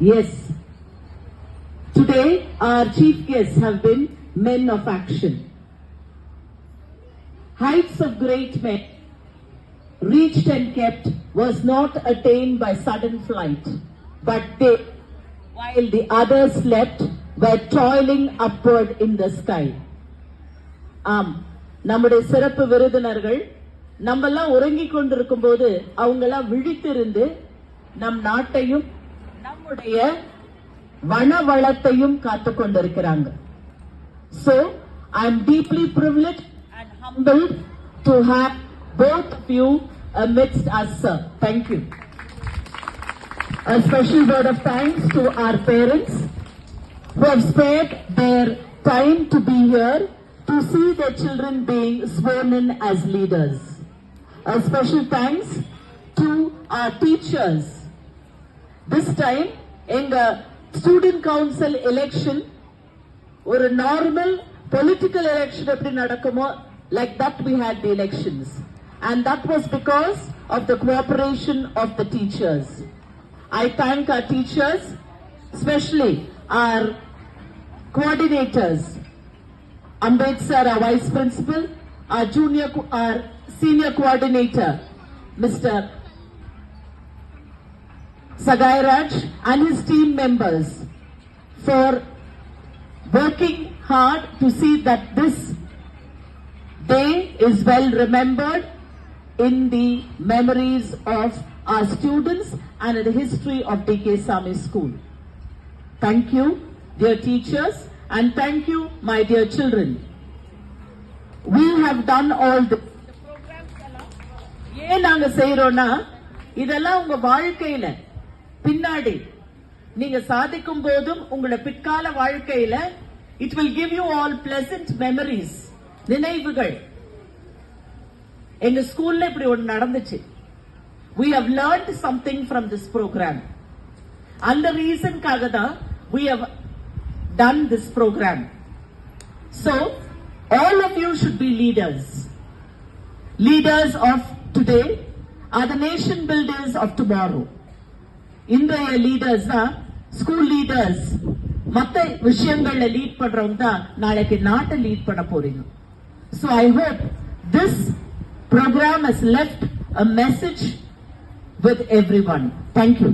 Yes. Today, our chief guests have been men of action. Heights of great men, reached and kept, was not attained by sudden flight, but they, while the others slept, were toiling upward in the sky. நம்முடைய சிறப்பு விருந்தினர்கள் நம்மெல்லாம் உறங்கிக் கொண்டிருக்கும் போது அவங்கெல்லாம் விழித்திருந்து நம் நாட்டையும் நம்முடைய வனவளத்தையும் காத்துக் கொண்டிருக்கிறாங்க. So I am deeply privileged and humbled to have both of you amidst us, sir. Thank you. A special word of thanks to our parents who have spared their time to be here to see their children being sworn in as leaders. A special thanks to our teachers. This time, in the student council election, or a normal political election, like that we had the elections. And that was because of the cooperation of the teachers. I thank our teachers, especially our coordinators, Ambed sir, our vice principal, our senior coordinator, Mr. Sagairaj and his team members for working hard to see that this day is well remembered in the memories of our students and in the history of D.K. Sami School. Thank you, dear teachers, and thank you, my dear children. We have done all the programs. ஏன் நாங்க செய்யறோம்னா இதெல்லாம் உங்க வாழ்க்கையில பின்னாடி நீங்க சாதிக்கும் போதும் உங்களோட பிற்கால வாழ்க்கையில it will give you all pleasant memories, நினைவுகள். எங்க ஸ்கூல்ல இப்படி ஒன்று நடந்துச்சு. We have learned something from this program. அந்த ரீசன்காக தான் we have done this program. So all of you should be leaders. Leaders of today are the nation builders of tomorrow. இன்றைய leaders தான் ஸ்கூல் லீடர்ஸ். மற்ற விஷயங்கள்ல lead பண்றவங்க தான் நாளைக்கு நாட்டை லீட் பண்ண போறீங்க. So I hope this program has left a message with everyone. Thank you.